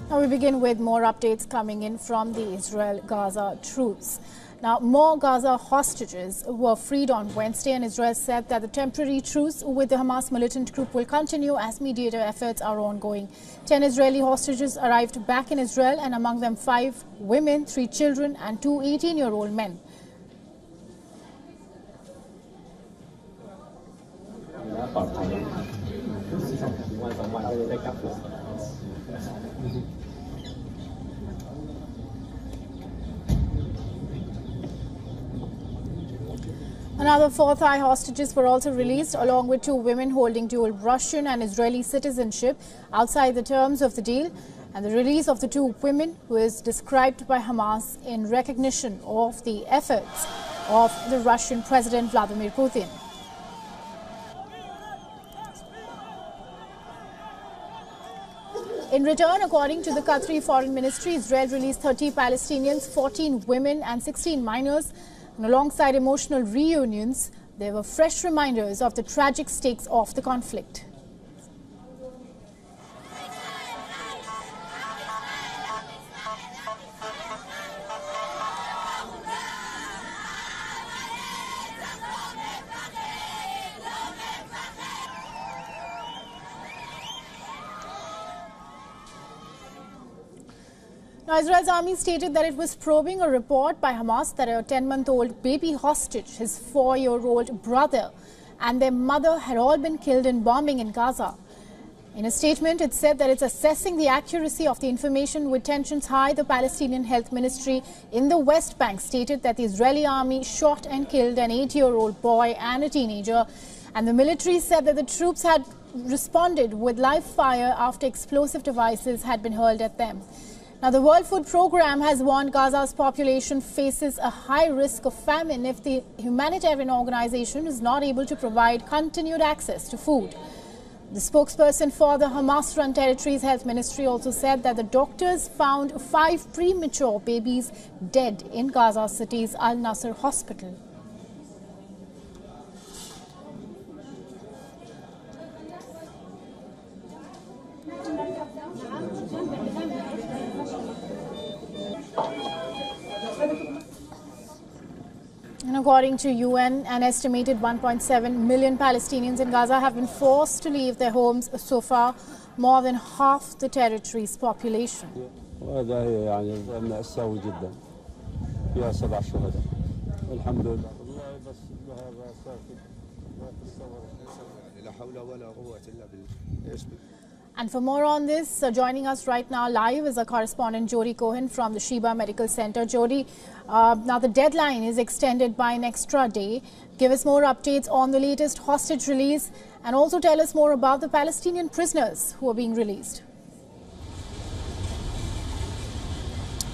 Now we begin with more updates coming in from the Israel-Gaza Truce. Now, more Gaza hostages were freed on Wednesday, and Israel said that the temporary truce with the Hamas militant group will continue as mediator efforts are ongoing. 10 Israeli hostages arrived back in Israel, and among them 5 women, 3 children and 2 18-year-old men. Another 4 Thai hostages were also released, along with 2 women holding dual Russian and Israeli citizenship outside the terms of the deal. And the release of the 2 women was described by Hamas in recognition of the efforts of the Russian President Vladimir Putin. In return, according to the Qatari Foreign Ministry, Israel released 30 Palestinians, 14 women and 16 minors. And alongside emotional reunions, there were fresh reminders of the tragic stakes of the conflict. Now, Israel's army stated that it was probing a report by Hamas that a 10-month-old baby hostage, his 4-year-old brother and their mother had all been killed in bombing in Gaza. In a statement, it said that it's assessing the accuracy of the information with tensions high. The Palestinian Health Ministry in the West Bank stated that the Israeli army shot and killed an 8-year-old boy and a teenager. And the military said that the troops had responded with live fire after explosive devices had been hurled at them. Now, the World Food Programme has warned Gaza's population faces a high risk of famine if the humanitarian organization is not able to provide continued access to food. The spokesperson for the Hamas-run territory's health ministry also said that the doctors found 5 premature babies dead in Gaza City's Al-Nasser hospital. And according to UN, an estimated 1.7 million Palestinians in Gaza have been forced to leave their homes so far, more than half the territory's population. And for more on this, joining us right now live is our correspondent Jody Cohen from the Sheba Medical Center. Jody, now the deadline is extended by an extra day. Give us more updates on the latest hostage release and also tell us more about the Palestinian prisoners who are being released.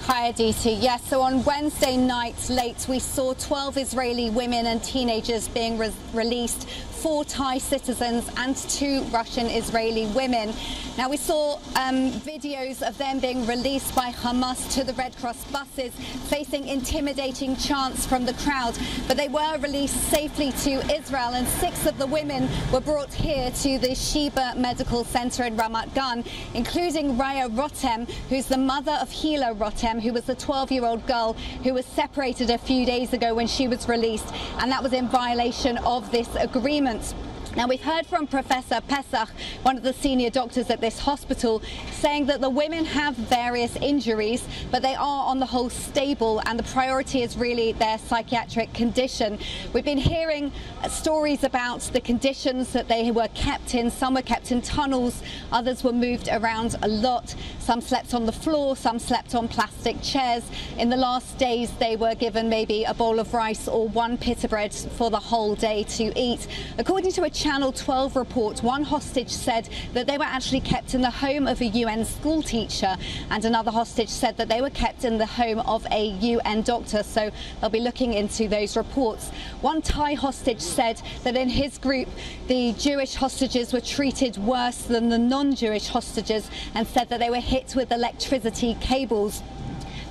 Hi, Aditi. Yes, so on Wednesday night late, we saw 12 Israeli women and teenagers being released, 4 Thai citizens and 2 Russian Israeli women. Now, we saw videos of them being released by Hamas to the Red Cross buses, facing intimidating chants from the crowd. But they were released safely to Israel, and 6 of the women were brought here to the Sheba Medical Center in Ramat Gan, including Raya Rotem, who's the mother of Hila Rotem, who was the 12-year-old girl who was separated a few days ago when she was released, and that was in violation of this agreement. Now, we've heard from Professor Pesach, one of the senior doctors at this hospital, saying that the women have various injuries, but they are on the whole stable, and the priority is really their psychiatric condition. We've been hearing stories about the conditions that they were kept in. Some were kept in tunnels, others were moved around a lot. Some slept on the floor, some slept on plastic chairs. In the last days, they were given maybe a bowl of rice or 1 pita bread for the whole day to eat. According to a Channel 12 report, one hostage said that they were actually kept in the home of a UN school teacher, and another hostage said that they were kept in the home of a UN doctor, so they'll be looking into those reports. One Thai hostage said that in his group, the Jewish hostages were treated worse than the non-Jewish hostages, and said that they were hit with electricity cables.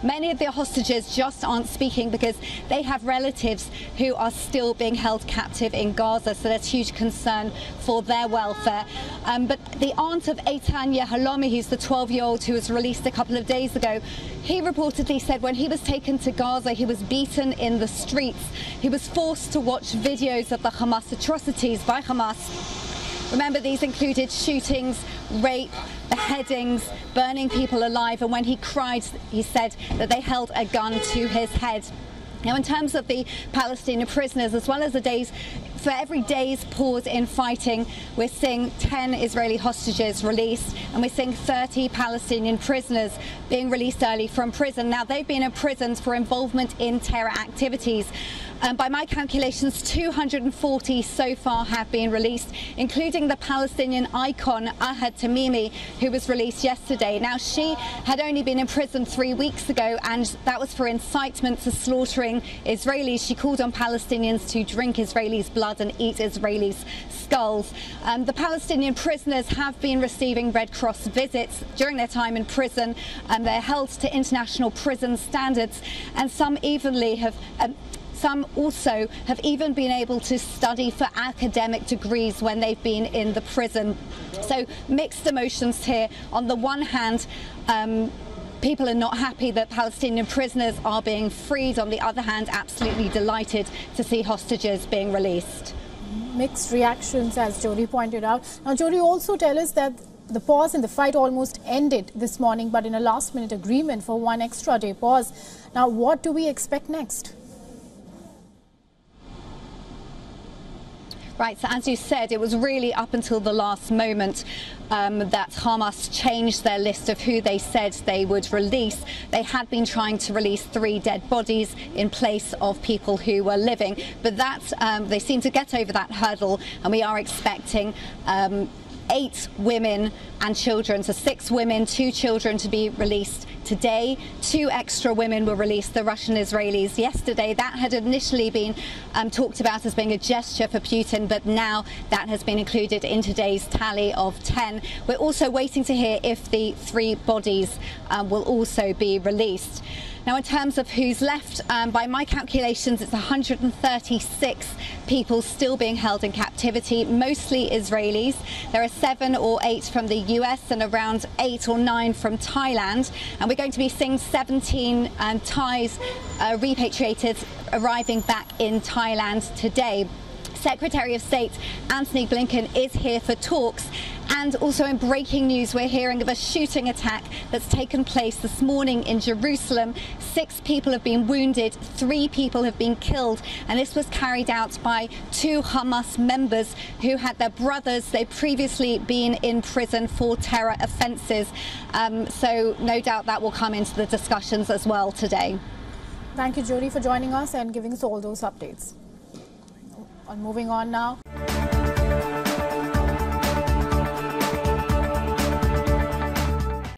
Many of the hostages just aren't speaking because they have relatives who are still being held captive in Gaza, so there's huge concern for their welfare. But the aunt of Eitan Yehalomi, who's the 12-year-old who was released a couple of days ago, he reportedly said when he was taken to Gaza, he was beaten in the streets. He was forced to watch videos of the Hamas atrocities by Hamas. Remember, these included shootings, rape, beheadings, burning people alive, and when he cried, he said that they held a gun to his head. Now, in terms of the Palestinian prisoners, as well as the days, for every day's pause in fighting, we're seeing 10 Israeli hostages released, and we're seeing 30 Palestinian prisoners being released early from prison. Now, they've been imprisoned for involvement in terror activities. By my calculations, 240 so far have been released, including the Palestinian icon Ahad Tamimi, who was released yesterday. Now, she had only been in prison 3 weeks ago, and that was for incitement to slaughtering Israelis. She called on Palestinians to drink Israelis' blood and eat Israelis' skulls. The Palestinian prisoners have been receiving Red Cross visits during their time in prison, and they're held to international prison standards, and some also have even been able to study for academic degrees when they've been in the prison. So mixed emotions here. On the one hand, people are not happy that Palestinian prisoners are being freed. On the other hand, absolutely delighted to see hostages being released. Mixed reactions, as Jody pointed out. Now, Jody, also tell us that the pause in the fight almost ended this morning, but in a last-minute agreement for one extra day pause. Now, what do we expect next? Right, so as you said, it was really up until the last moment that Hamas changed their list of who they said they would release. They had been trying to release 3 dead bodies in place of people who were living, but they seem to get over that hurdle, and we are expecting 8 women and children, so 6 women, 2 children to be released today. 2 extra women were released, the Russian Israelis, yesterday. That had initially been talked about as being a gesture for Putin, but now that has been included in today's tally of 10. We're also waiting to hear if the 3 bodies will also be released. Now, in terms of who's left, by my calculations, it's 136 people still being held in captivity, mostly Israelis. There are 7 or 8 from the US and around 8 or 9 from Thailand. And we're going to be seeing 17 Thais repatriated arriving back in Thailand today. Secretary of State Antony Blinken is here for talks. And also in breaking news, we're hearing of a shooting attack that's taken place this morning in Jerusalem. 6 people have been wounded, 3 people have been killed, and this was carried out by 2 Hamas members who had their brothers. They'd previously been in prison for terror offences. So no doubt that will come into the discussions as well today. Thank you, Jody, for joining us and giving us all those updates. Moving on now.